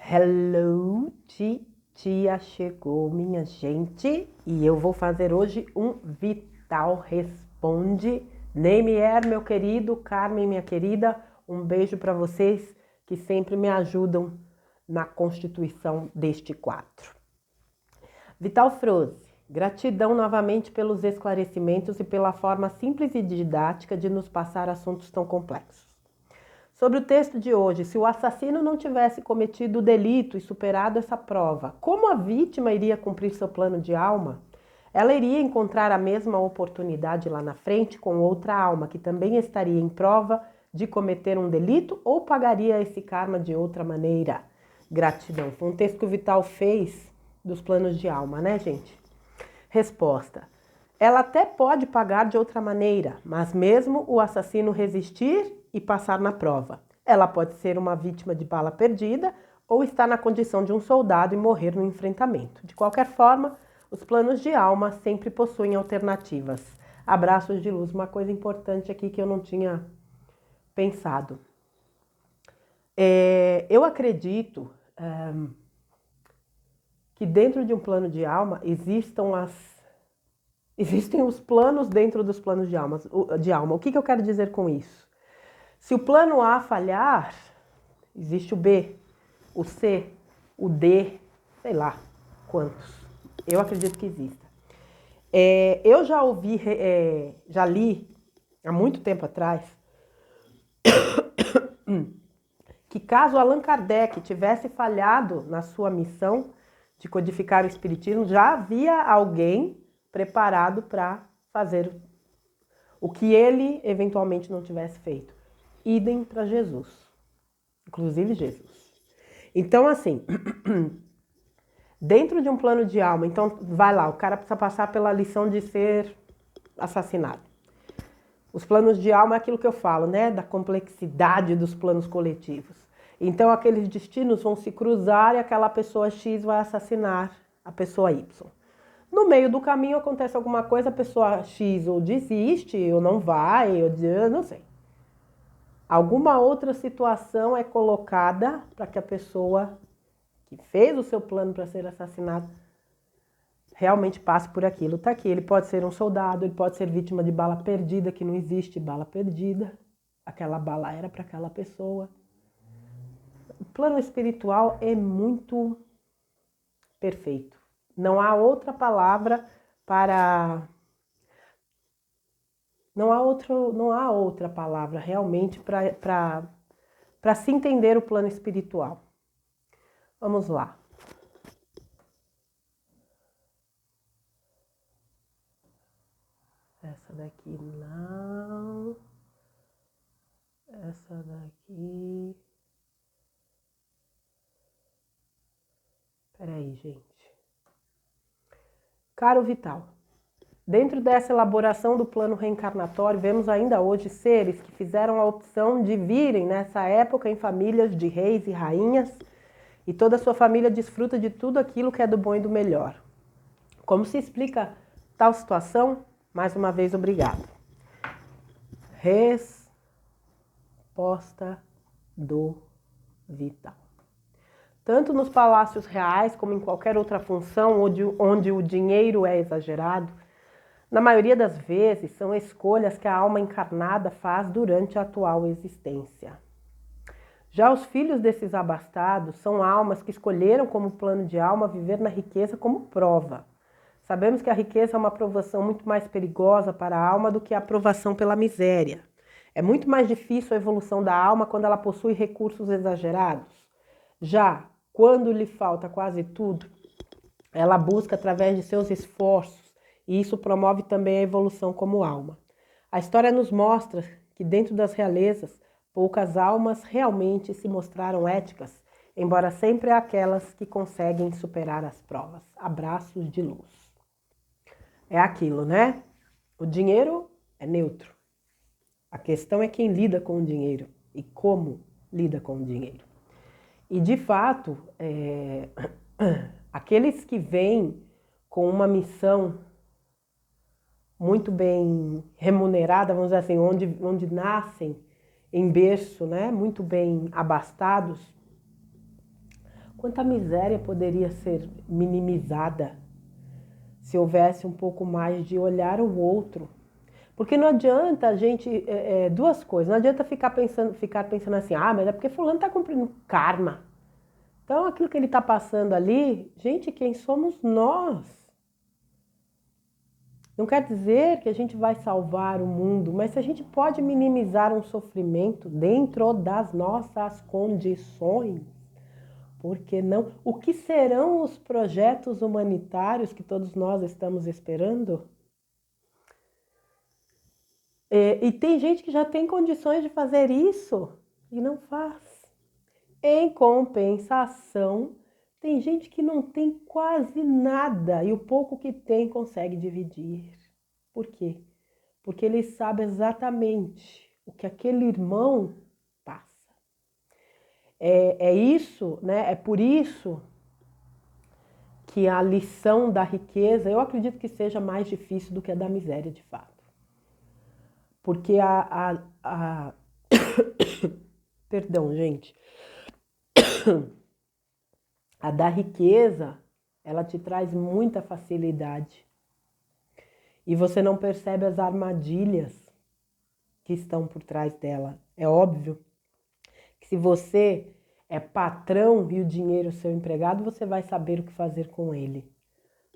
Hello, titia chegou, minha gente, e eu vou fazer hoje um Vital Responde. Neimier, meu querido, Carmen, minha querida, um beijo para vocês que sempre me ajudam na constituição deste quadro. Vital Froze, gratidão novamente pelos esclarecimentos e pela forma simples e didática de nos passar assuntos tão complexos. Sobre o texto de hoje, se o assassino não tivesse cometido o delito e superado essa prova, como a vítima iria cumprir seu plano de alma? Ela iria encontrar a mesma oportunidade lá na frente com outra alma que também estaria em prova de cometer um delito ou pagaria esse karma de outra maneira? Gratidão. Foi um texto que o Vital fez dos planos de alma, né, gente? Resposta. Ela até pode pagar de outra maneira, mas mesmo o assassino resistir e passar na prova. Ela pode ser uma vítima de bala perdida ou estar na condição de um soldado e morrer no enfrentamento. De qualquer forma, os planos de alma sempre possuem alternativas. Abraços de luz, uma coisa importante aqui que eu não tinha pensado. Eu acredito que dentro de um plano de alma existem os planos dentro dos planos de alma. O que eu quero dizer com isso? Se o plano A falhar, existe o B, o C, o D, sei lá quantos. Eu acredito que exista. Eu já ouvi, já li há muito tempo atrás, que caso Allan Kardec tivesse falhado na sua missão de codificar o espiritismo, já havia alguém preparado para fazer o que ele eventualmente não tivesse feito. Idem para Jesus, inclusive Jesus. Então, assim, dentro de um plano de alma, então vai lá, o cara precisa passar pela lição de ser assassinado. Os planos de alma é aquilo que eu falo, né? Da complexidade dos planos coletivos. Então, aqueles destinos vão se cruzar e aquela pessoa X vai assassinar a pessoa Y. No meio do caminho acontece alguma coisa, a pessoa X ou desiste, ou não vai, ou não sei. Alguma outra situação é colocada para que a pessoa que fez o seu plano para ser assassinado realmente passe por aquilo. Tá aqui, ele pode ser um soldado, ele pode ser vítima de bala perdida, que não existe bala perdida. Aquela bala era para aquela pessoa. O plano espiritual é muito perfeito. Não há outra palavra para... Não há outra palavra realmente para se entender o plano espiritual. Vamos lá. Essa daqui não. Essa daqui. Peraí, gente. Caro Vital. Dentro dessa elaboração do plano reencarnatório, vemos ainda hoje seres que fizeram a opção de virem nessa época em famílias de reis e rainhas e toda a sua família desfruta de tudo aquilo que é do bom e do melhor. Como se explica tal situação? Mais uma vez, obrigado. Resposta do Vital. Tanto nos palácios reais como em qualquer outra função onde o dinheiro é exagerado, na maioria das vezes, são escolhas que a alma encarnada faz durante a atual existência. Já os filhos desses abastados são almas que escolheram como plano de alma viver na riqueza como prova. Sabemos que a riqueza é uma provação muito mais perigosa para a alma do que a provação pela miséria. É muito mais difícil a evolução da alma quando ela possui recursos exagerados. Já quando lhe falta quase tudo, ela busca através de seus esforços, e isso promove também a evolução como alma. A história nos mostra que dentro das realezas, poucas almas realmente se mostraram éticas, embora sempre aquelas que conseguem superar as provas. Abraços de luz. É aquilo, né? O dinheiro é neutro. A questão é quem lida com o dinheiro e como lida com o dinheiro. E, de fato, aqueles que vêm com uma missão muito bem remunerada, vamos dizer assim, onde nascem em berço, né, muito bem abastados, Quanta miséria poderia ser minimizada se houvesse um pouco mais de olhar o outro. Porque não adianta a gente, duas coisas, não adianta ficar pensando assim, ah, mas é porque fulano está cumprindo karma. Então aquilo que ele está passando ali, gente, quem somos nós? Não quer dizer que a gente vai salvar o mundo, mas se a gente pode minimizar um sofrimento dentro das nossas condições, por que não? O que serão os projetos humanitários que todos nós estamos esperando? E tem gente que já tem condições de fazer isso e não faz. Em compensação, tem gente que não tem quase nada e o pouco que tem consegue dividir. Por quê? Porque ele sabe exatamente o que aquele irmão passa. É isso, né? É por isso que a lição da riqueza, eu acredito que seja mais difícil do que a da miséria, de fato. Porque perdão, gente. A da riqueza, ela te traz muita facilidade. E você não percebe as armadilhas que estão por trás dela. É óbvio que se você é patrão e o dinheiro é seu empregado, você vai saber o que fazer com ele.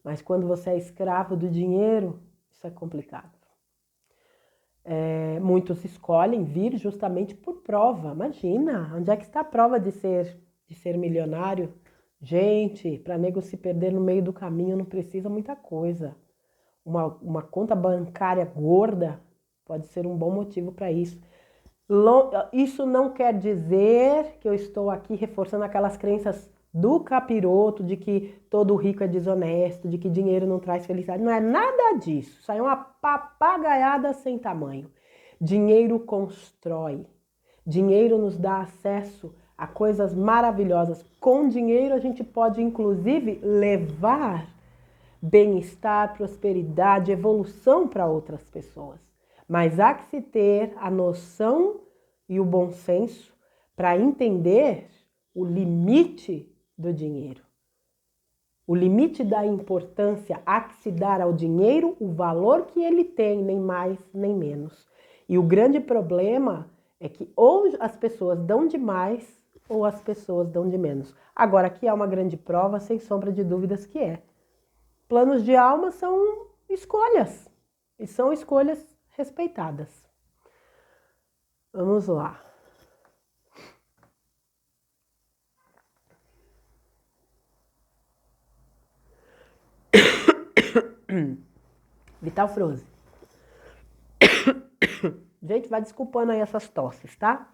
Mas quando você é escravo do dinheiro, isso é complicado. Muitos escolhem vir justamente por prova. Imagina, onde é que está a prova de ser milionário? Gente, para nego se perder no meio do caminho não precisa muita coisa. Uma conta bancária gorda pode ser um bom motivo para isso. Isso não quer dizer que eu estou aqui reforçando aquelas crenças do capiroto de que todo rico é desonesto, de que dinheiro não traz felicidade. Não é nada disso. Isso aí é uma papagaiada sem tamanho. Dinheiro constrói. Dinheiro nos dá acesso a coisas maravilhosas. Com dinheiro a gente pode, inclusive, levar bem-estar, prosperidade, evolução para outras pessoas. Mas há que se ter a noção e o bom senso para entender o limite do dinheiro. O limite da importância, há que se dar ao dinheiro o valor que ele tem, nem mais nem menos. E o grande problema é que ou as pessoas dão demais ou as pessoas dão de menos. Agora, aqui há uma grande prova, sem sombra de dúvidas, que é: planos de alma são escolhas, e são escolhas respeitadas. Vamos lá. Vital Froze. Gente, vai desculpando aí essas tosses, tá?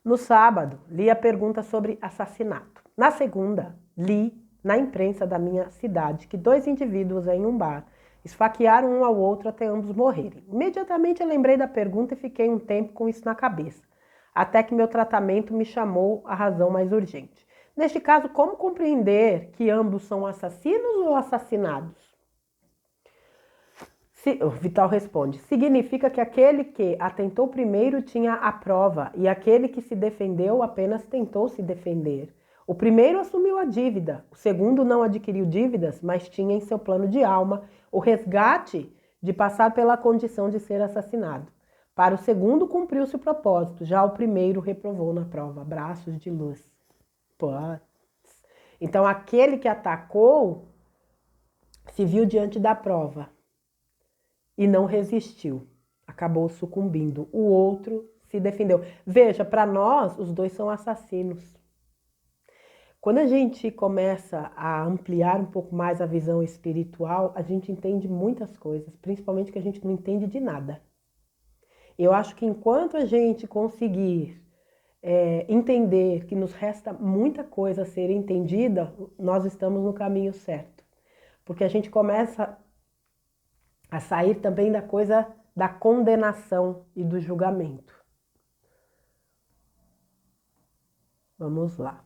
No sábado, li a pergunta sobre assassinato. Na segunda, li na imprensa da minha cidade que 2 indivíduos em um bar esfaquearam um ao outro até ambos morrerem. Imediatamente eu lembrei da pergunta e fiquei um tempo com isso na cabeça, até que meu tratamento me chamou a razão mais urgente. Neste caso, como compreender que ambos são assassinos ou assassinados? O Vital responde: significa que aquele que atentou primeiro tinha a prova e aquele que se defendeu apenas tentou se defender. O primeiro assumiu a dívida, o segundo não adquiriu dívidas, mas tinha em seu plano de alma o resgate de passar pela condição de ser assassinado. Para o segundo cumpriu-se o propósito, já o primeiro reprovou na prova. Braços de luz. Putz. Então aquele que atacou se viu diante da prova e não resistiu, acabou sucumbindo. O outro se defendeu. Veja, para nós, os dois são assassinos. Quando a gente começa a ampliar um pouco mais a visão espiritual, a gente entende muitas coisas, principalmente que a gente não entende de nada. Eu acho que enquanto a gente conseguir entender que nos resta muita coisa a ser entendida, nós estamos no caminho certo. Porque a gente começa a sair também da coisa da condenação e do julgamento. Vamos lá.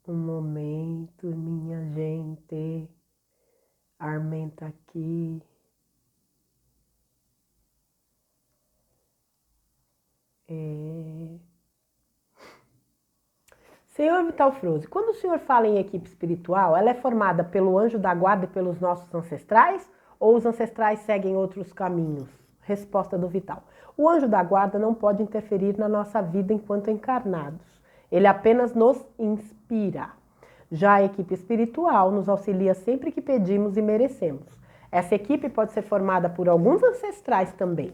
Um momento, minha gente. Armin tá aqui. Senhor Vital Froze, quando o senhor fala em equipe espiritual, ela é formada pelo anjo da guarda e pelos nossos ancestrais? Ou os ancestrais seguem outros caminhos? Resposta do Vital. O anjo da guarda não pode interferir na nossa vida enquanto encarnados. Ele apenas nos inspira. Já a equipe espiritual nos auxilia sempre que pedimos e merecemos. Essa equipe pode ser formada por alguns ancestrais também,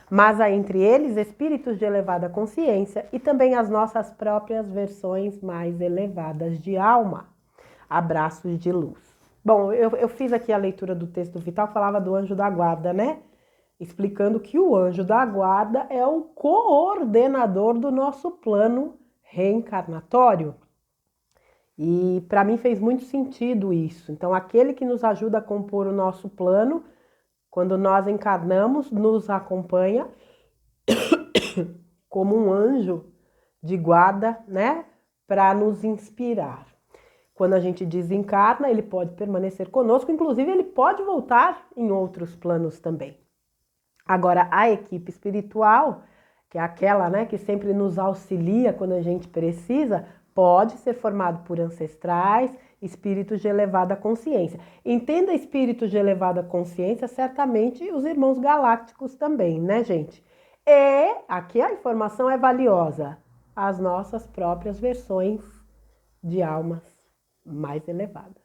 mas há entre eles espíritos de elevada consciência e também as nossas próprias versões mais elevadas de alma. Abraços de luz. Bom, eu fiz aqui a leitura do texto Vital, falava do anjo da guarda, né? Explicando que o anjo da guarda é o coordenador do nosso plano reencarnatório. E para mim fez muito sentido isso. Então, aquele que nos ajuda a compor o nosso plano, quando nós encarnamos, nos acompanha como um anjo de guarda, né? Para nos inspirar. Quando a gente desencarna, ele pode permanecer conosco, inclusive ele pode voltar em outros planos também. Agora, a equipe espiritual, que é aquela, né, que sempre nos auxilia quando a gente precisa, pode ser formado por ancestrais, espíritos de elevada consciência. Entenda espíritos de elevada consciência, certamente os irmãos galácticos também, né, gente? E aqui a informação é valiosa, as nossas próprias versões de almas mais elevadas.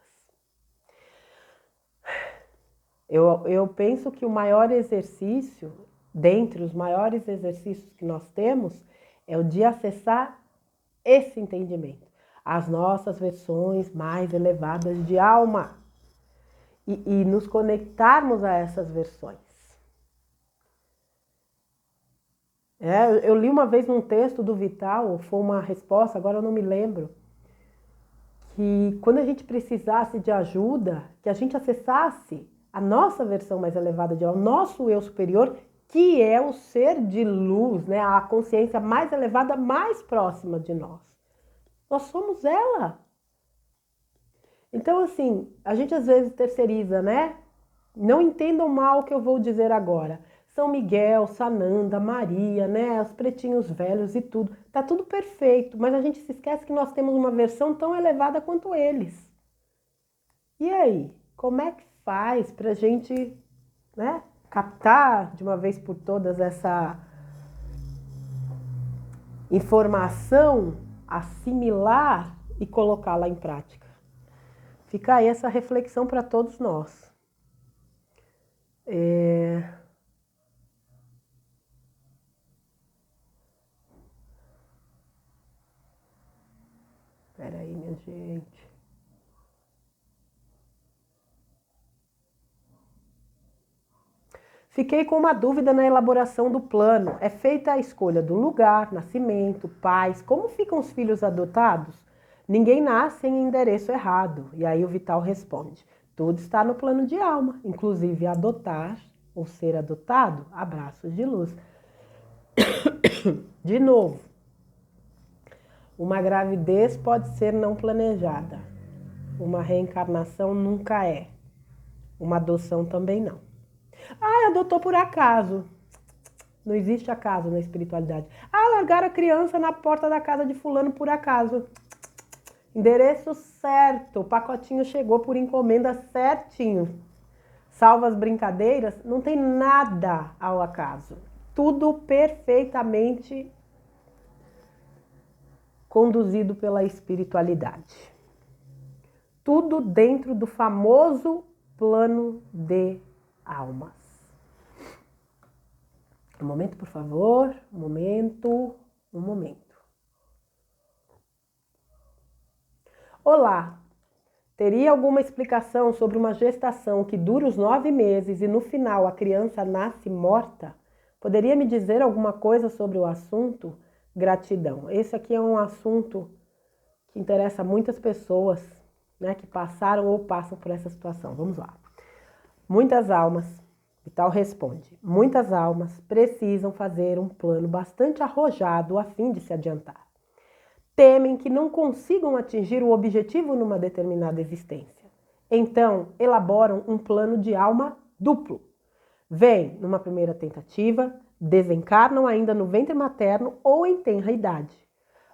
Eu penso que o maior exercício, dentre os maiores exercícios que nós temos, é o de acessar esse entendimento, as nossas versões mais elevadas de alma e nos conectarmos a essas versões. Eu li uma vez um texto do Vital, foi uma resposta, agora eu não me lembro, que quando a gente precisasse de ajuda, que a gente acessasse a nossa versão mais elevada de alma, o nosso eu superior, que é o ser de luz, né? A consciência mais elevada, mais próxima de nós. Nós somos ela. Então, assim, a gente às vezes terceiriza, né? Não entendam mal o que eu vou dizer agora. São Miguel, Sananda, Maria, né? Os pretinhos velhos e tudo. Tá tudo perfeito, mas a gente se esquece que nós temos uma versão tão elevada quanto eles. E aí? Como é que faz pra gente, né, captar de uma vez por todas essa informação, assimilar e colocá-la em prática? Fica aí essa reflexão para todos nós. Espera aí, minha gente. Fiquei com uma dúvida na elaboração do plano. É feita a escolha do lugar, nascimento, pais. Como ficam os filhos adotados? Ninguém nasce em endereço errado. E aí o Vital responde: tudo está no plano de alma, inclusive adotar ou ser adotado. Abraços de luz. De novo, uma gravidez pode ser não planejada. Uma reencarnação nunca é. Uma adoção também não. Adotou por acaso. Não existe acaso na espiritualidade. Largaram a criança na porta da casa de fulano por acaso. Endereço certo. O pacotinho chegou por encomenda certinho. Salvo as brincadeiras, não tem nada ao acaso. Tudo perfeitamente conduzido pela espiritualidade. Tudo dentro do famoso plano de almas. Um momento, por favor. Um momento. Olá. Teria alguma explicação sobre uma gestação que dura os 9 meses e no final a criança nasce morta? Poderia me dizer alguma coisa sobre o assunto? Gratidão. Esse aqui é um assunto que interessa muitas pessoas, né, que passaram ou passam por essa situação. Vamos lá. Muitas almas, Vital responde, muitas almas precisam fazer um plano bastante arrojado a fim de se adiantar. Temem que não consigam atingir o objetivo numa determinada existência. Então, elaboram um plano de alma duplo. Vêm numa primeira tentativa, desencarnam ainda no ventre materno ou em tenra idade.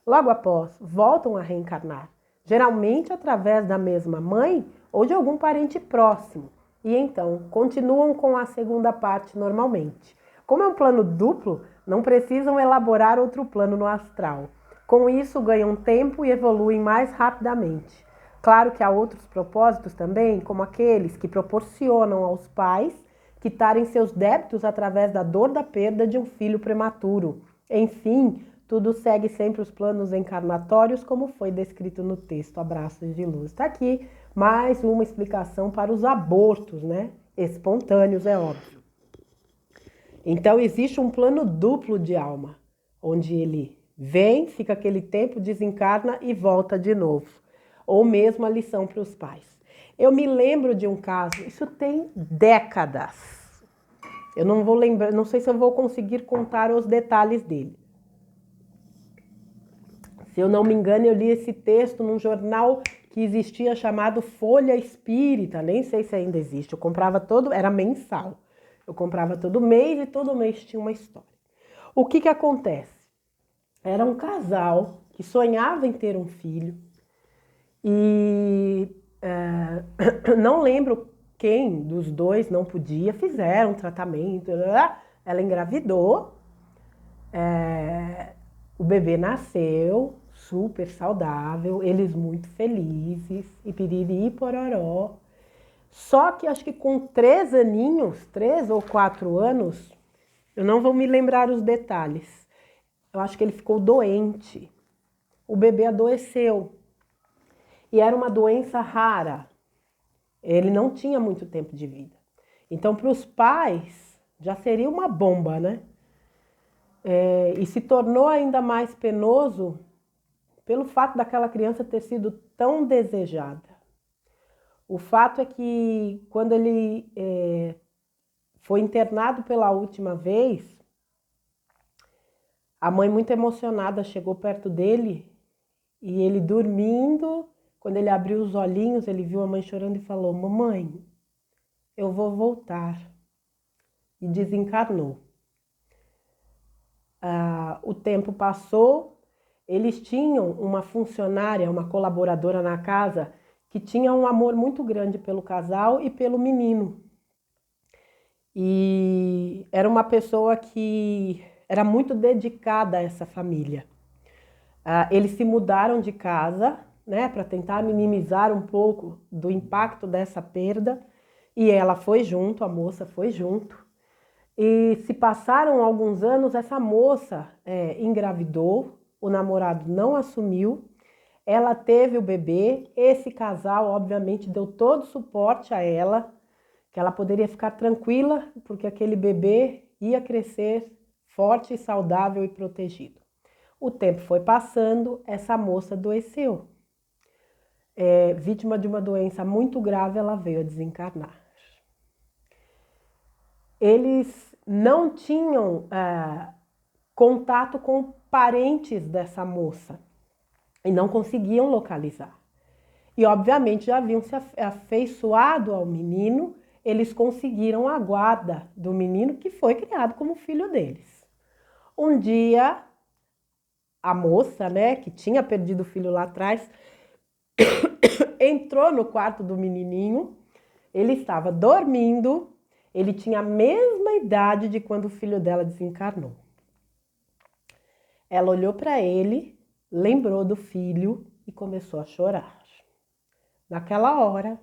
Logo após, voltam a reencarnar, geralmente através da mesma mãe ou de algum parente próximo, e então continuam com a segunda parte normalmente. Como é um plano duplo, não precisam elaborar outro plano no astral. Com isso, ganham tempo e evoluem mais rapidamente. Claro que há outros propósitos também, como aqueles que proporcionam aos pais quitarem seus débitos através da dor da perda de um filho prematuro. Enfim, tudo segue sempre os planos encarnatórios, como foi descrito no texto Abraços de Luz. Está aqui mais uma explicação para os abortos, né? Espontâneos, é óbvio. Então, existe um plano duplo de alma, onde ele vem, fica aquele tempo, desencarna e volta de novo. Ou mesmo a lição para os pais. Eu me lembro de um caso, isso tem décadas. Eu não vou lembrar, não sei se eu vou conseguir contar os detalhes dele. Se eu não me engano, eu li esse texto num jornal que existia chamado Folha Espírita, nem sei se ainda existe. Eu comprava era mensal. Eu comprava todo mês e todo mês tinha uma história. O que acontece? Era um casal que sonhava em ter um filho e não lembro quem dos dois não podia, fizeram um tratamento, ela engravidou, o bebê nasceu super saudável, eles muito felizes, e piriri e pororó. Só que acho que com 3 aninhos, 3 ou 4 anos, eu não vou me lembrar os detalhes, eu acho que ele ficou doente, o bebê adoeceu, e era uma doença rara, ele não tinha muito tempo de vida. Então, para os pais, já seria uma bomba, né? E se tornou ainda mais penoso pelo fato daquela criança ter sido tão desejada. O fato é que quando ele foi internado pela última vez, a mãe muito emocionada chegou perto dele e ele dormindo, quando ele abriu os olhinhos, ele viu a mãe chorando e falou: "Mamãe, eu vou voltar." E desencarnou. O tempo passou, eles tinham uma funcionária, uma colaboradora na casa, que tinha um amor muito grande pelo casal e pelo menino. E era uma pessoa que era muito dedicada a essa família. Eles se mudaram de casa, né, para tentar minimizar um pouco do impacto dessa perda, e ela foi junto, a moça foi junto. E se passaram alguns anos, essa moça engravidou, o namorado não assumiu, ela teve o bebê, esse casal obviamente deu todo o suporte a ela, que ela poderia ficar tranquila, porque aquele bebê ia crescer forte, saudável e protegido. O tempo foi passando, essa moça adoeceu. Vítima de uma doença muito grave, ela veio a desencarnar. Eles não tinham contato com parentes dessa moça e não conseguiam localizar. E obviamente já haviam se afeiçoado ao menino, eles conseguiram a guarda do menino, que foi criado como filho deles. Um dia, a moça, né, que tinha perdido o filho lá atrás, entrou no quarto do menininho, ele estava dormindo, ele tinha a mesma idade de quando o filho dela desencarnou. Ela olhou para ele, lembrou do filho e começou a chorar. Naquela hora,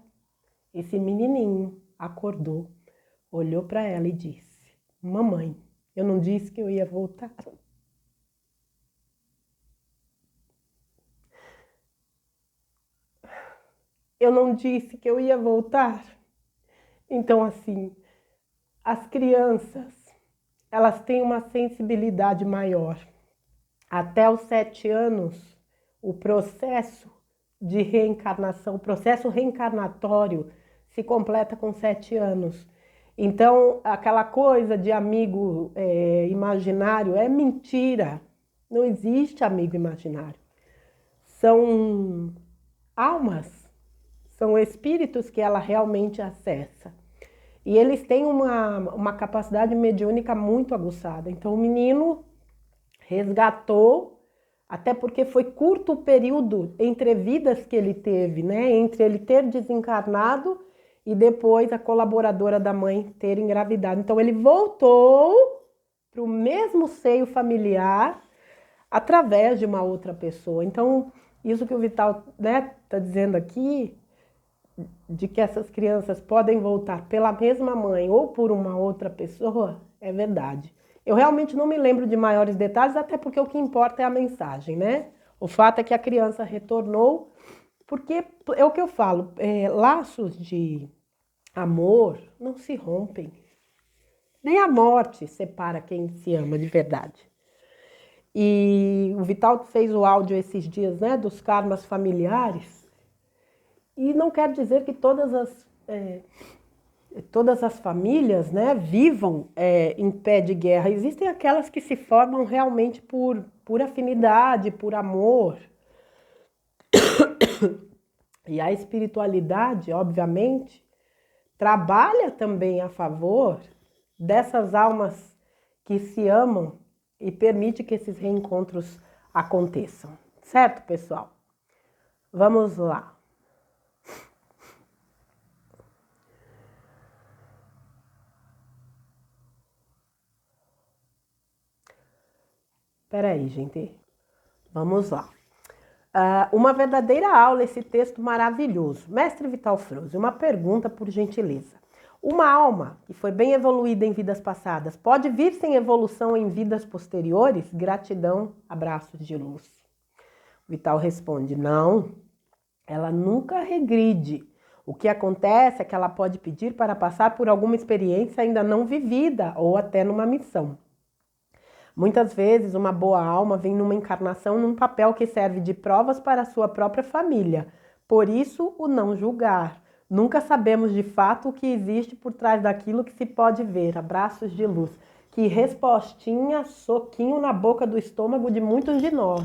esse menininho acordou, olhou para ela e disse: "Mamãe, eu não disse que eu ia voltar?" Eu não disse que eu ia voltar? Então, assim, as crianças, elas têm uma sensibilidade maior. Até os 7 anos, o processo de reencarnação, o processo reencarnatório se completa com 7 anos. Então, aquela coisa de amigo imaginário é mentira. Não existe amigo imaginário. São almas, são espíritos que ela realmente acessa. E eles têm uma capacidade mediúnica muito aguçada. Então o menino resgatou, até porque foi curto o período entre vidas que ele teve, né? Entre ele ter desencarnado e depois a colaboradora da mãe ter engravidado. Então ele voltou para o mesmo seio familiar através de uma outra pessoa. Então, isso que o Vital, né, tá dizendo aqui, de que essas crianças podem voltar pela mesma mãe ou por uma outra pessoa, é verdade. Eu realmente não me lembro de maiores detalhes, até porque o que importa é a mensagem, né? O fato é que a criança retornou, porque é o que eu falo, laços de amor não se rompem. Nem a morte separa quem se ama de verdade. E o Vital fez o áudio esses dias, né, dos karmas familiares. E não quer dizer que todas as famílias, né, vivam em pé de guerra. Existem aquelas que se formam realmente por afinidade, por amor. E a espiritualidade, obviamente, trabalha também a favor dessas almas que se amam e permite que esses reencontros aconteçam. Certo, pessoal? Vamos lá. Peraí, gente. Vamos lá. Uma verdadeira aula, esse texto maravilhoso. Mestre Vital Froze, uma pergunta por gentileza. Uma alma que foi bem evoluída em vidas passadas pode vir sem evolução em vidas posteriores? Gratidão, abraços de luz. Vital responde, não, ela nunca regride. O que acontece é que ela pode pedir para passar por alguma experiência ainda não vivida ou até numa missão. Muitas vezes, uma boa alma vem numa encarnação num papel que serve de provas para a sua própria família. Por isso, o não julgar. Nunca sabemos de fato o que existe por trás daquilo que se pode ver. Abraços de luz. Que respostinha, soquinho na boca do estômago de muitos de nós.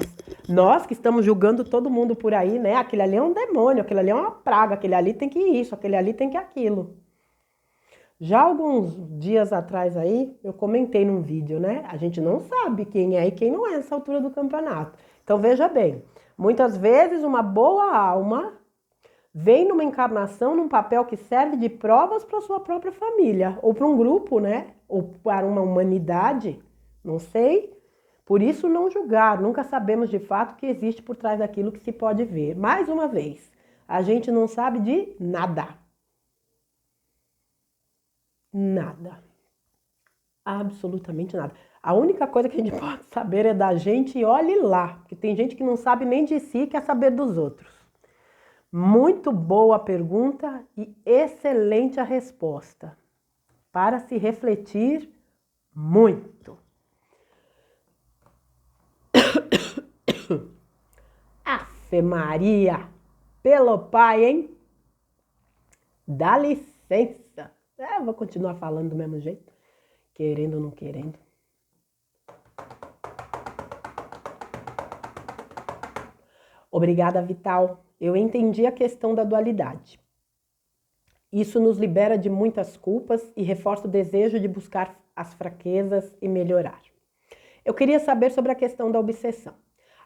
Nós que estamos julgando todo mundo por aí, né? Aquele ali é um demônio, aquele ali é uma praga, aquele ali tem que isso, aquele ali tem que aquilo. Já alguns dias atrás aí, eu comentei num vídeo, né? A gente não sabe quem é e quem não é nessa altura do campeonato. Então veja bem, muitas vezes uma boa alma vem numa encarnação num papel que serve de provas para sua própria família, ou para um grupo, né? Ou para uma humanidade, não sei. Por isso não julgar, nunca sabemos de fato o que existe por trás daquilo que se pode ver. Mais uma vez, a gente não sabe de nada. Nada. Absolutamente nada. A única coisa que a gente pode saber é da gente e olhe lá, porque tem gente que não sabe nem de si e quer saber dos outros. Muito boa a pergunta e excelente a resposta. Para se refletir muito. Afe Maria, pelo pai, hein? Dá licença. Vou continuar falando do mesmo jeito, querendo ou não querendo. Obrigada, Vital. Eu entendi a questão da dualidade. Isso nos libera de muitas culpas e reforça o desejo de buscar as fraquezas e melhorar. Eu queria saber sobre a questão da obsessão.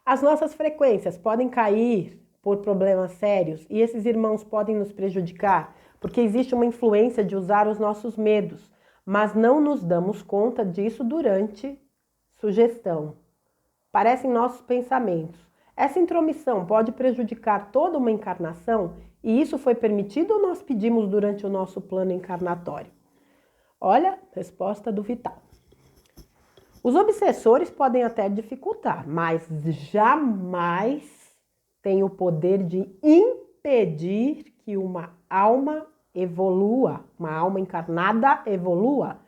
As nossas frequências podem cair por problemas sérios e esses irmãos podem nos prejudicar porque existe uma influência de usar os nossos medos, mas não nos damos conta disso durante sugestão. Parecem nossos pensamentos. Essa intromissão pode prejudicar toda uma encarnação e isso foi permitido ou nós pedimos durante o nosso plano encarnatório? Olha, resposta do Vital. Os obsessores podem até dificultar, mas jamais têm o poder de impedir que uma alma evolua, uma alma encarnada evolua.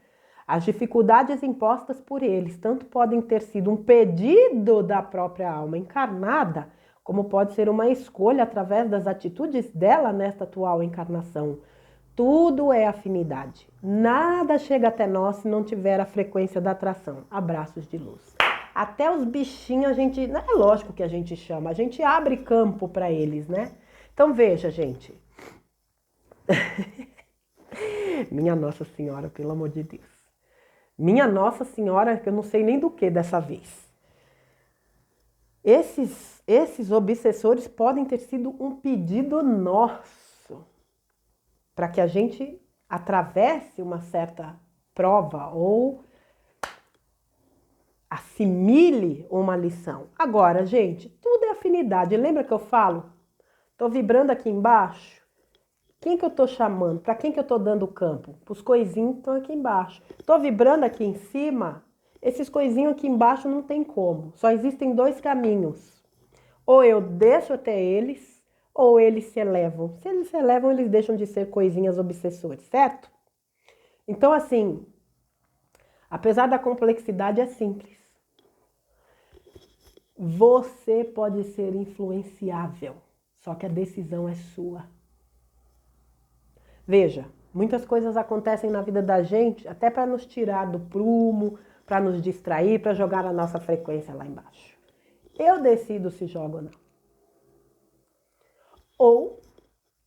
As dificuldades impostas por eles tanto podem ter sido um pedido da própria alma encarnada, como pode ser uma escolha através das atitudes dela nesta atual encarnação. Tudo é afinidade. Nada chega até nós se não tiver a frequência da atração. Abraços de luz. Até os bichinhos a gente... É lógico que a gente chama. A gente abre campo para eles, né? Então veja, gente. Minha Nossa Senhora, pelo amor de Deus. Minha Nossa Senhora, que eu não sei nem do que dessa vez. Esses obsessores podem ter sido um pedido nosso para que a gente atravesse uma certa prova ou assimile uma lição. Agora, gente, tudo é afinidade. Lembra que eu falo? Tô vibrando aqui embaixo. Quem que eu tô chamando? Para quem que eu tô dando campo? Os coisinhos que estão aqui embaixo. Tô vibrando aqui em cima. Esses coisinhos aqui embaixo não tem como. Só existem dois caminhos. Ou eu desço até eles, ou eles se elevam. Se eles se elevam, eles deixam de ser coisinhas obsessores, certo? Então, assim, apesar da complexidade, é simples. Você pode ser influenciável, só que a decisão é sua. Veja, muitas coisas acontecem na vida da gente até para nos tirar do prumo, para nos distrair, para jogar a nossa frequência lá embaixo. Eu decido se jogo ou não. Ou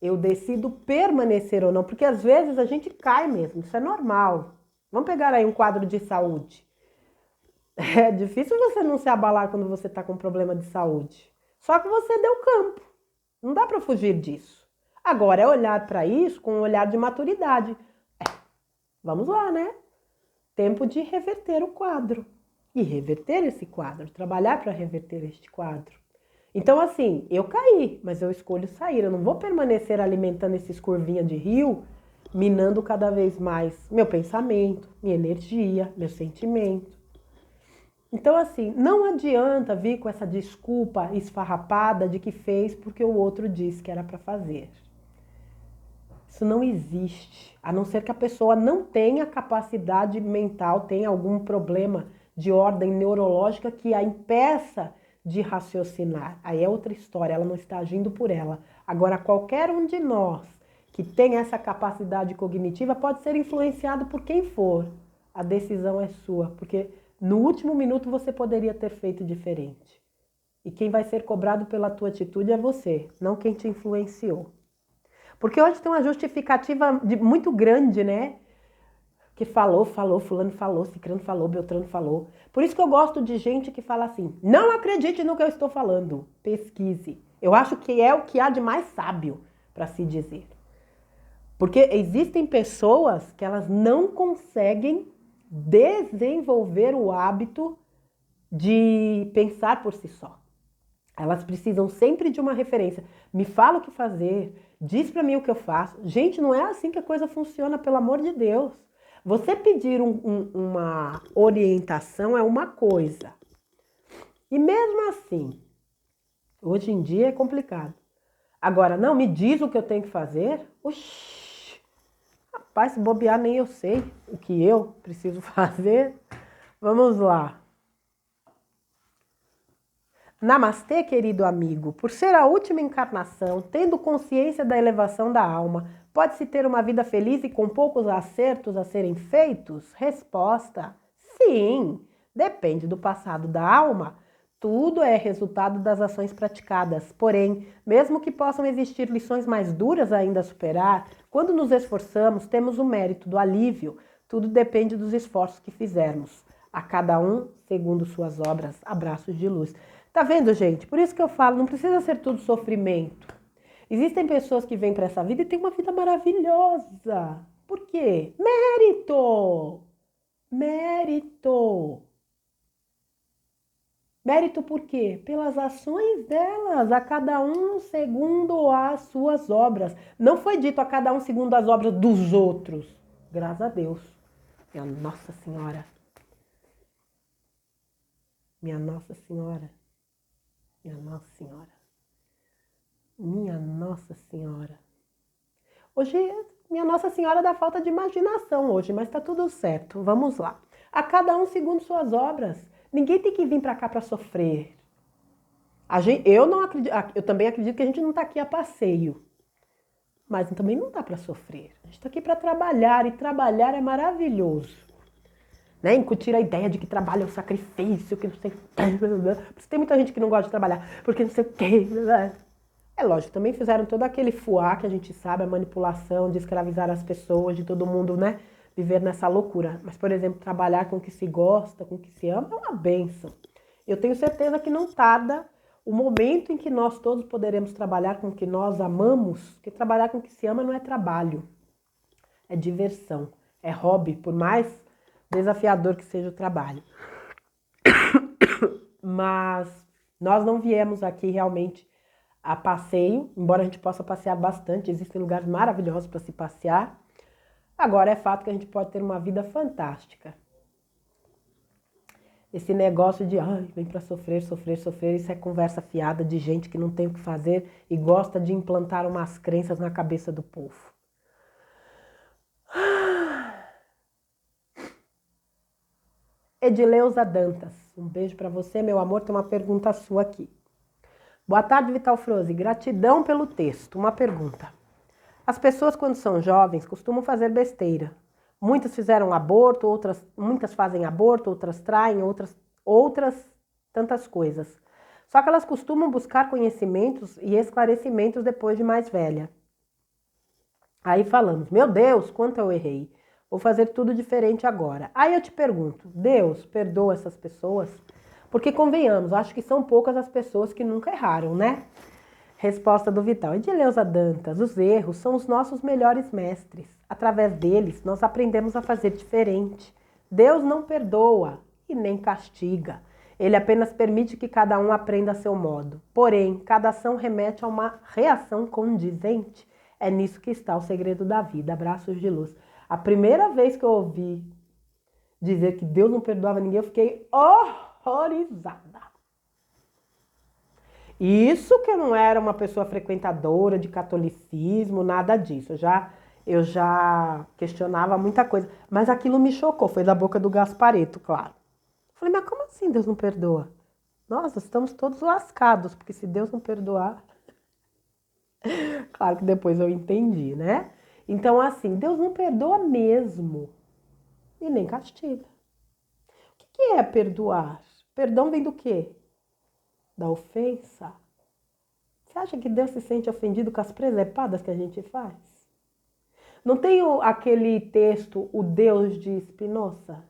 eu decido permanecer ou não, porque às vezes a gente cai mesmo, isso é normal. Vamos pegar aí um quadro de saúde. É difícil você não se abalar quando você está com problema de saúde. Só que você deu campo. Não dá para fugir disso. Agora é olhar para isso com um olhar de maturidade. Vamos lá, né? Tempo de reverter o quadro. E reverter esse quadro, trabalhar para reverter este quadro. Então, assim, eu caí, mas eu escolho sair. Eu não vou permanecer alimentando esses curvinhas de rio, minando cada vez mais meu pensamento, minha energia, meu sentimento. Então, assim, não adianta vir com essa desculpa esfarrapada de que fez porque o outro disse que era para fazer. Isso não existe, a não ser que a pessoa não tenha capacidade mental, tenha algum problema de ordem neurológica que a impeça de raciocinar. Aí é outra história, ela não está agindo por ela. Agora, qualquer um de nós que tem essa capacidade cognitiva pode ser influenciado por quem for. A decisão é sua, porque no último minuto você poderia ter feito diferente. E quem vai ser cobrado pela tua atitude é você, não quem te influenciou. Porque hoje tem uma justificativa muito grande, né? Que falou, fulano falou, cicrano falou, beltrano falou. Por isso que eu gosto de gente que fala assim, não acredite no que eu estou falando, pesquise. Eu acho que é o que há de mais sábio para se dizer. Porque existem pessoas que elas não conseguem desenvolver o hábito de pensar por si só. Elas precisam sempre de uma referência. Me fala o que fazer, diz para mim o que eu faço. Gente, não é assim que a coisa funciona, pelo amor de Deus. Você pedir uma orientação é uma coisa. E mesmo assim, hoje em dia é complicado. Agora, não, me diz o que eu tenho que fazer? Oxi, rapaz, se bobear nem eu sei o que eu preciso fazer. Vamos lá. Namastê, querido amigo. Por ser a última encarnação, tendo consciência da elevação da alma, pode-se ter uma vida feliz e com poucos acertos a serem feitos? Resposta: sim. Depende do passado da alma. Tudo é resultado das ações praticadas. Porém, mesmo que possam existir lições mais duras ainda a superar, quando nos esforçamos, temos o mérito do alívio. Tudo depende dos esforços que fizermos. A cada um, segundo suas obras. Abraços de luz. Tá vendo, gente? Por isso que eu falo, não precisa ser tudo sofrimento. Existem pessoas que vêm para essa vida e têm uma vida maravilhosa. Por quê? Mérito! Mérito! Mérito por quê? Pelas ações delas, a cada um segundo as suas obras. Não foi dito a cada um segundo as obras dos outros. Graças a Deus. Minha Nossa Senhora. Minha Nossa Senhora. Minha Nossa Senhora. Minha Nossa Senhora. Hoje, minha Nossa Senhora dá falta de imaginação hoje, mas tá tudo certo. Vamos lá. A cada um segundo suas obras. Ninguém tem que vir para cá para sofrer. Eu também acredito que a gente não está aqui a passeio. Mas também não dá para sofrer. A gente está aqui para trabalhar e trabalhar é maravilhoso. Né? Incutir a ideia de que trabalho é um sacrifício, que não sei o que. Tem muita gente que não gosta de trabalhar, porque não sei o que. É lógico, também fizeram todo aquele fuá que a gente sabe, a manipulação de escravizar as pessoas, de todo mundo, né, viver nessa loucura. Mas, por exemplo, trabalhar com o que se gosta, com o que se ama, é uma bênção. Eu tenho certeza que não tarda o momento em que nós todos poderemos trabalhar com o que nós amamos, porque trabalhar com o que se ama não é trabalho, é diversão, é hobby, por mais desafiador que seja o trabalho. Mas nós não viemos aqui realmente a passeio, embora a gente possa passear bastante, existem lugares maravilhosos para se passear. Agora é fato que a gente pode ter uma vida fantástica. Esse negócio de, vem para sofrer, sofrer, sofrer, isso é conversa fiada de gente que não tem o que fazer e gosta de implantar umas crenças na cabeça do povo. Edileuza Dantas, um beijo para você, meu amor, tem uma pergunta sua aqui. Boa tarde, Vital Froze, gratidão pelo texto. Uma pergunta. As pessoas, quando são jovens, costumam fazer besteira. Muitas fizeram aborto, muitas fazem aborto, outras traem, outras tantas coisas. Só que elas costumam buscar conhecimentos e esclarecimentos depois de mais velha. Aí falamos, meu Deus, quanto eu errei. Vou fazer tudo diferente agora. Aí eu te pergunto, Deus perdoa essas pessoas? Porque convenhamos, acho que são poucas as pessoas que nunca erraram, né? Resposta do Vital. Edileuza Dantas, os erros são os nossos melhores mestres. Através deles, nós aprendemos a fazer diferente. Deus não perdoa e nem castiga. Ele apenas permite que cada um aprenda a seu modo. Porém, cada ação remete a uma reação condizente. É nisso que está o segredo da vida. Abraços de luz. A primeira vez que eu ouvi dizer que Deus não perdoava ninguém, eu fiquei horrorizada. Isso que eu não era uma pessoa frequentadora de catolicismo, nada disso. Eu já questionava muita coisa. Mas aquilo me chocou, foi da boca do Gaspareto, claro. Falei, mas como assim Deus não perdoa? Nossa, estamos todos lascados, porque se Deus não perdoar... Claro que depois eu entendi, né? Então, assim, Deus não perdoa mesmo e nem castiga. O que é perdoar? Perdão vem do quê? Da ofensa? Você acha que Deus se sente ofendido com as presepadas que a gente faz? Não tem aquele texto, O Deus de Spinoza?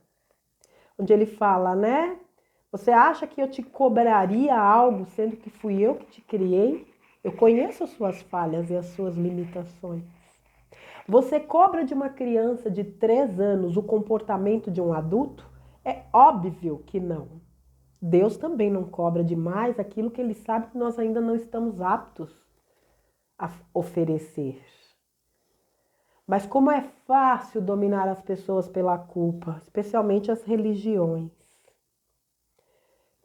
Onde ele fala, né? Você acha que eu te cobraria algo, sendo que fui eu que te criei? Eu conheço as suas falhas e as suas limitações. Você cobra de uma criança de 3 anos o comportamento de um adulto? É óbvio que não. Deus também não cobra demais aquilo que Ele sabe que nós ainda não estamos aptos a oferecer. Mas como é fácil dominar as pessoas pela culpa, especialmente as religiões,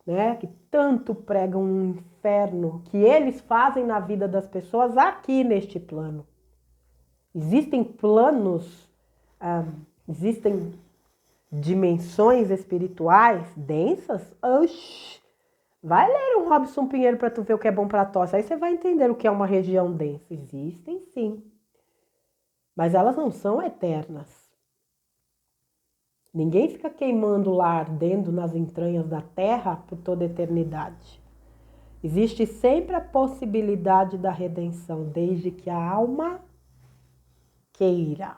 né? Que tanto pregam um inferno que eles fazem na vida das pessoas aqui neste plano. Existem planos, existem dimensões espirituais densas? Oxi! Vai ler um Robson Pinheiro para tu ver o que é bom para tosse. Aí você vai entender o que é uma região densa. Existem sim. Mas elas não são eternas. Ninguém fica queimando lá, ardendo nas entranhas da terra por toda a eternidade. Existe sempre a possibilidade da redenção, desde que a alma queira.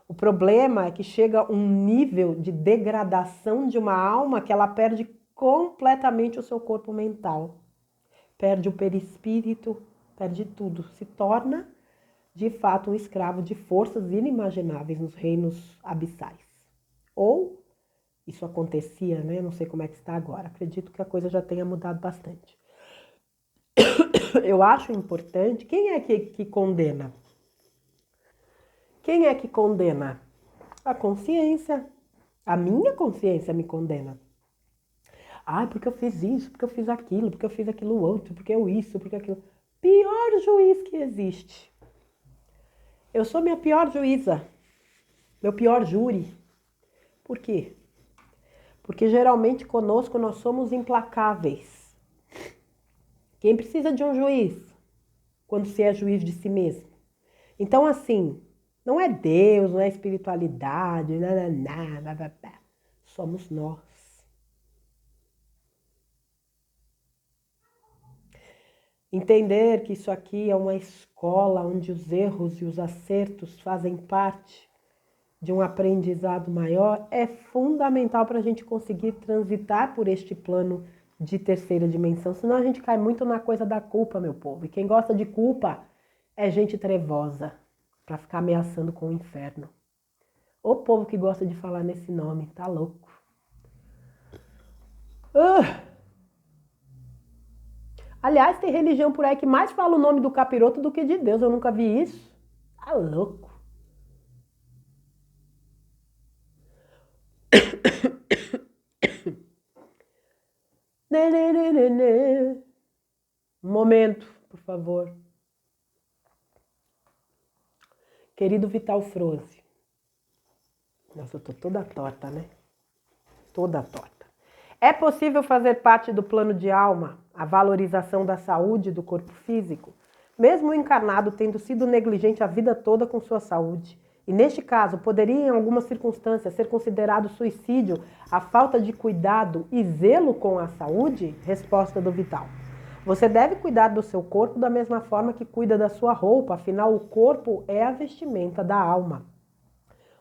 O problema é que chega um nível de degradação de uma alma que ela perde completamente o seu corpo mental. Perde o perispírito, perde tudo. Se torna, de fato, um escravo de forças inimagináveis nos reinos abissais. Ou, isso acontecia, né? Não sei como é que está agora. Acredito que a coisa já tenha mudado bastante. Eu acho importante... Quem é que condena? Quem é que condena? A consciência. A minha consciência me condena. Porque eu fiz isso, porque eu fiz aquilo, porque eu fiz aquilo outro, porque eu isso, porque aquilo. Pior juiz que existe. Eu sou minha pior juíza. Meu pior júri. Por quê? Porque geralmente conosco nós somos implacáveis. Quem precisa de um juiz? Quando se é juiz de si mesmo. Então, assim, não é Deus, não é espiritualidade, nada. Somos nós. Entender que isso aqui é uma escola onde os erros e os acertos fazem parte de um aprendizado maior é fundamental para a gente conseguir transitar por este plano de terceira dimensão. Senão a gente cai muito na coisa da culpa, meu povo. E quem gosta de culpa é gente trevosa, para ficar ameaçando com o inferno. O povo que gosta de falar nesse nome, tá louco. Aliás, tem religião por aí que mais fala o nome do capiroto do que de Deus. Eu nunca vi isso. Tá louco. Um momento, por favor. Querido Vital Froze. Nossa, eu tô toda torta, né? Toda torta. É possível fazer parte do plano de alma a valorização da saúde do corpo físico, mesmo o encarnado tendo sido negligente a vida toda com sua saúde. E neste caso, poderia em algumas circunstâncias ser considerado suicídio a falta de cuidado e zelo com a saúde? Resposta do Vital. Você deve cuidar do seu corpo da mesma forma que cuida da sua roupa, afinal o corpo é a vestimenta da alma.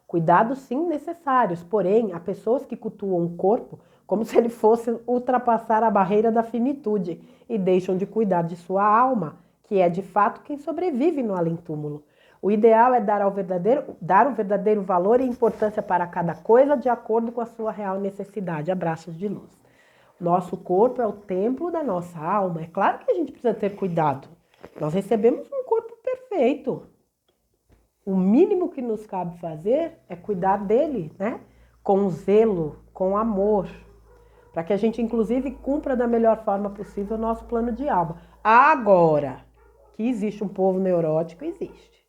Cuidados sim necessários, porém há pessoas que cultuam o corpo como se ele fosse ultrapassar a barreira da finitude e deixam de cuidar de sua alma, que é de fato quem sobrevive no além-túmulo. O ideal é dar o verdadeiro valor e importância para cada coisa de acordo com a sua real necessidade. Abraços de luz. Nosso corpo é o templo da nossa alma. É claro que a gente precisa ter cuidado. Nós recebemos um corpo perfeito. O mínimo que nos cabe fazer é cuidar dele, né? Com zelo, com amor. Para que a gente, inclusive, cumpra da melhor forma possível o nosso plano de alma. Agora, que existe um povo neurótico, existe.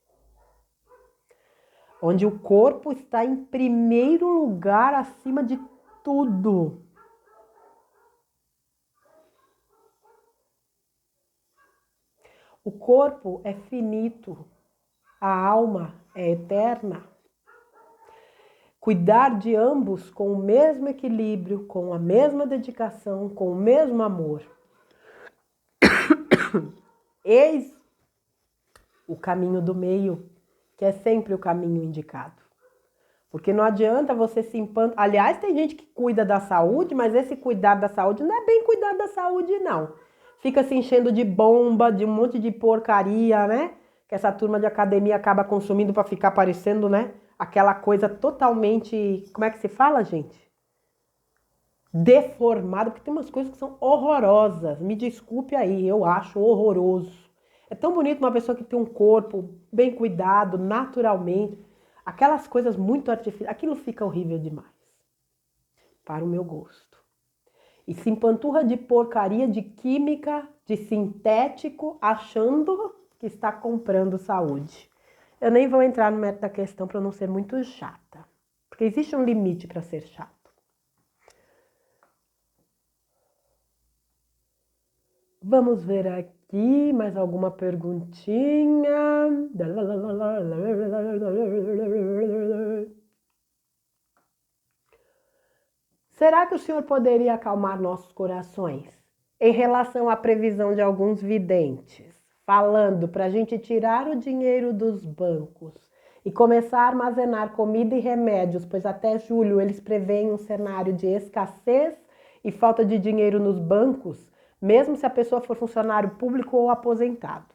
Onde o corpo está em primeiro lugar acima de tudo. O corpo é finito, a alma é eterna. Cuidar de ambos com o mesmo equilíbrio, com a mesma dedicação, com o mesmo amor. Eis o caminho do meio, que é sempre o caminho indicado. Porque não adianta você se empantar. Aliás, tem gente que cuida da saúde, mas esse cuidar da saúde não é bem cuidar da saúde, não. Fica se enchendo de bomba, de um monte de porcaria, né? Que essa turma de academia acaba consumindo para ficar parecendo, né? Aquela coisa totalmente, como é que se fala, gente? Deformada, porque tem umas coisas que são horrorosas. Me desculpe aí, eu acho horroroso. É tão bonito uma pessoa que tem um corpo bem cuidado, naturalmente. Aquelas coisas muito artificiais, aquilo fica horrível demais. Para o meu gosto. E se empanturra de porcaria, de química, de sintético, achando que está comprando saúde. Eu nem vou entrar no mérito da questão para não ser muito chata. Porque existe um limite para ser chato. Vamos ver aqui mais alguma perguntinha. Será que o senhor poderia acalmar nossos corações em relação à previsão de alguns videntes, falando para a gente tirar o dinheiro dos bancos e começar a armazenar comida e remédios, pois até julho eles preveem um cenário de escassez e falta de dinheiro nos bancos, mesmo se a pessoa for funcionário público ou aposentado,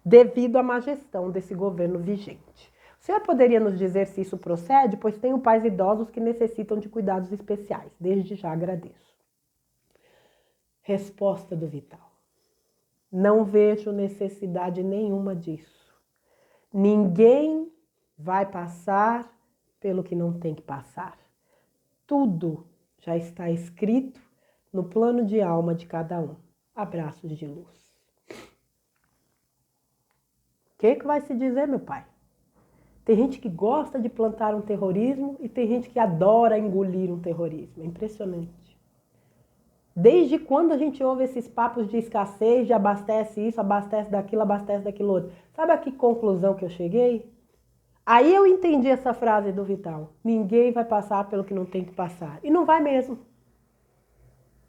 devido à má gestão desse governo vigente. O senhor poderia nos dizer se isso procede? Pois tenho pais idosos que necessitam de cuidados especiais. Desde já agradeço. Resposta do Vital. Não vejo necessidade nenhuma disso. Ninguém vai passar pelo que não tem que passar. Tudo já está escrito no plano de alma de cada um. Abraços de luz. O que vai se dizer, meu pai? Tem gente que gosta de plantar um terrorismo e tem gente que adora engolir um terrorismo. É impressionante. Desde quando a gente ouve esses papos de escassez, de abastece isso, abastece daquilo outro? Sabe a que conclusão que eu cheguei? Aí eu entendi essa frase do Vital. Ninguém vai passar pelo que não tem que passar. E não vai mesmo.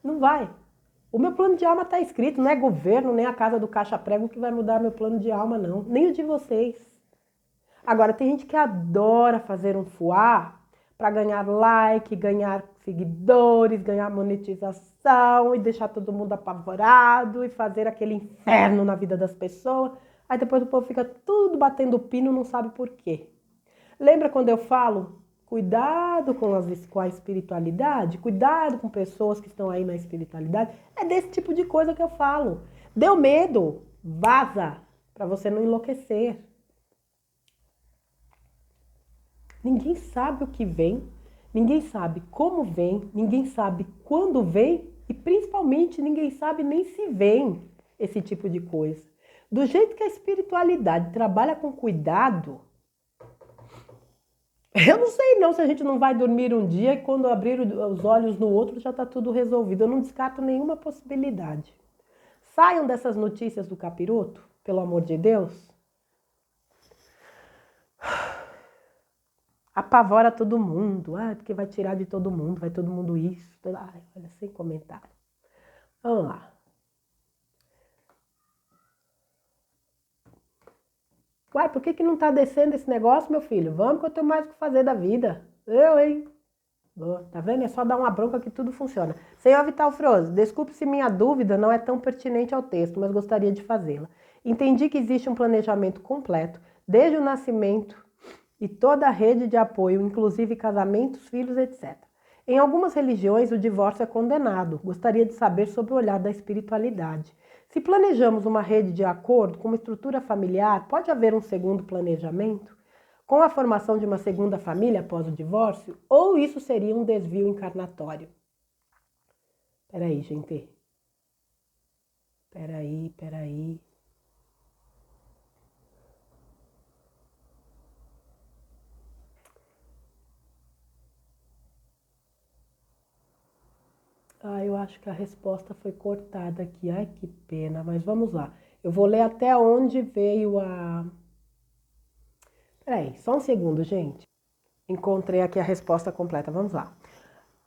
Não vai. O meu plano de alma está escrito, não é governo, nem a casa do caixa prego que vai mudar meu plano de alma, não. Nem o de vocês. Agora, tem gente que adora fazer um fuá para ganhar like, ganhar seguidores, ganhar monetização e deixar todo mundo apavorado e fazer aquele inferno na vida das pessoas. Aí depois o povo fica tudo batendo pino, não sabe por quê. Lembra quando eu falo, cuidado com a espiritualidade, cuidado com pessoas que estão aí na espiritualidade? É desse tipo de coisa que eu falo. Deu medo, vaza, para você não enlouquecer. Ninguém sabe o que vem, ninguém sabe como vem, ninguém sabe quando vem e principalmente ninguém sabe nem se vem esse tipo de coisa. Do jeito que a espiritualidade trabalha com cuidado, eu não sei não se a gente não vai dormir um dia e quando abrir os olhos no outro já está tudo resolvido. Eu não descarto nenhuma possibilidade. Saiam dessas notícias do capiroto, pelo amor de Deus. Apavora todo mundo, porque vai tirar de todo mundo, vai todo mundo isso. Ai, olha, sem comentário. Vamos lá. Uai, por que não tá descendo esse negócio, meu filho? Vamos que eu tenho mais o que fazer da vida. Eu, hein? Tá vendo? É só dar uma bronca que tudo funciona. Senhor Vital Froze, desculpe se minha dúvida não é tão pertinente ao texto, mas gostaria de fazê-la. Entendi que existe um planejamento completo, desde o nascimento e toda a rede de apoio, inclusive casamentos, filhos, etc. Em algumas religiões, o divórcio é condenado. Gostaria de saber sobre o olhar da espiritualidade. Se planejamos uma rede de acordo com uma estrutura familiar, pode haver um segundo planejamento? Com a formação de uma segunda família após o divórcio? Ou isso seria um desvio encarnatório? Peraí, gente. Peraí. Eu acho que a resposta foi cortada aqui. Ai, que pena, mas vamos lá. Eu vou ler até onde veio a... Peraí, só um segundo, gente. Encontrei aqui a resposta completa, vamos lá.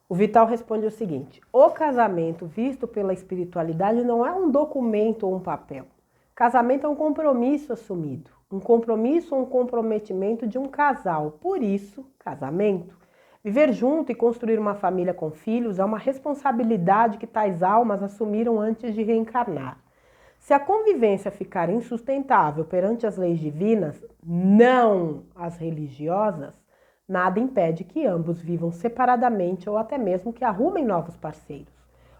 O Vital responde o seguinte: o casamento visto pela espiritualidade não é um documento ou um papel. Casamento é um compromisso assumido. Um compromisso ou um comprometimento de um casal. Por isso, casamento. Viver junto e construir uma família com filhos é uma responsabilidade que tais almas assumiram antes de reencarnar. Se a convivência ficar insustentável perante as leis divinas, não as religiosas, nada impede que ambos vivam separadamente ou até mesmo que arrumem novos parceiros.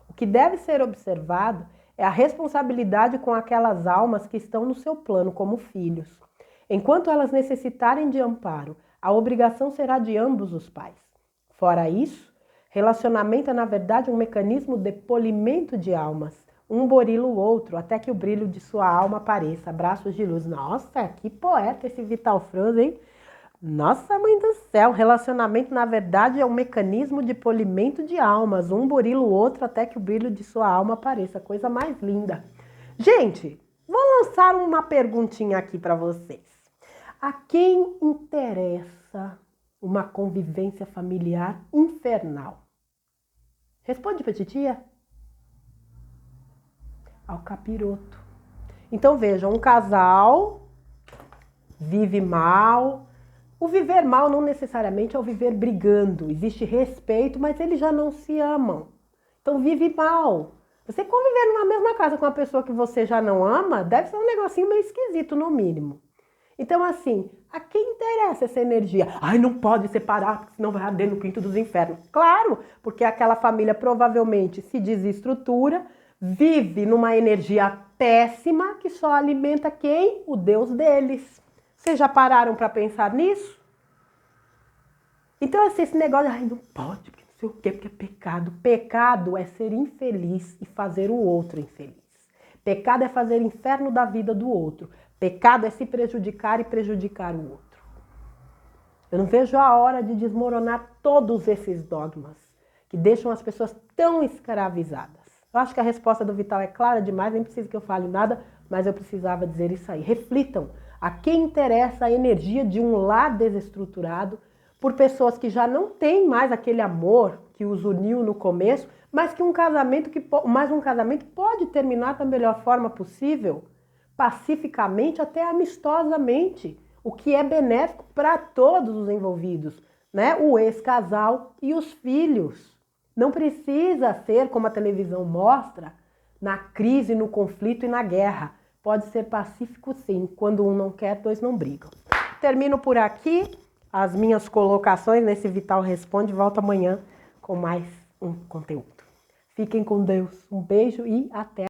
O que deve ser observado é a responsabilidade com aquelas almas que estão no seu plano como filhos. Enquanto elas necessitarem de amparo, a obrigação será de ambos os pais. Fora isso, relacionamento é na verdade um mecanismo de polimento de almas. Um borila o outro, até que o brilho de sua alma apareça. Abraços de luz. Nossa, que poeta esse Vital Froze, hein? Nossa, mãe do céu. Relacionamento, na verdade, é um mecanismo de polimento de almas. Um borila o outro, até que o brilho de sua alma apareça. Coisa mais linda. Gente, vou lançar uma perguntinha aqui para vocês. A quem interessa uma convivência familiar infernal? Responde pra titia. Ao capiroto. Então vejam, um casal vive mal. O viver mal não necessariamente é o viver brigando. Existe respeito, mas eles já não se amam. Então vive mal. Você conviver numa mesma casa com uma pessoa que você já não ama, deve ser um negocinho meio esquisito, no mínimo. Então assim, a quem interessa essa energia? Ai, não pode separar, porque senão vai arder no quinto dos infernos. Claro, porque aquela família provavelmente se desestrutura, vive numa energia péssima que só alimenta quem? O Deus deles. Vocês já pararam para pensar nisso? Então, assim, esse negócio, ai, não pode, porque não sei o quê, porque é pecado. Pecado é ser infeliz e fazer o outro infeliz. Pecado é fazer inferno da vida do outro. Pecado é se prejudicar e prejudicar o outro. Eu não vejo a hora de desmoronar todos esses dogmas que deixam as pessoas tão escravizadas. Eu acho que a resposta do Vital é clara demais, nem precisa que eu fale nada, mas eu precisava dizer isso aí. Reflitam, a quem interessa a energia de um lar desestruturado por pessoas que já não têm mais aquele amor que os uniu no começo, mas que um casamento pode terminar da melhor forma possível, pacificamente, até amistosamente, o que é benéfico para todos os envolvidos, né? O ex-casal e os filhos. Não precisa ser, como a televisão mostra, na crise, no conflito e na guerra. Pode ser pacífico sim, quando um não quer, dois não brigam. Termino por aqui as minhas colocações nesse Vital Responde. Volto amanhã com mais um conteúdo. Fiquem com Deus. Um beijo e até.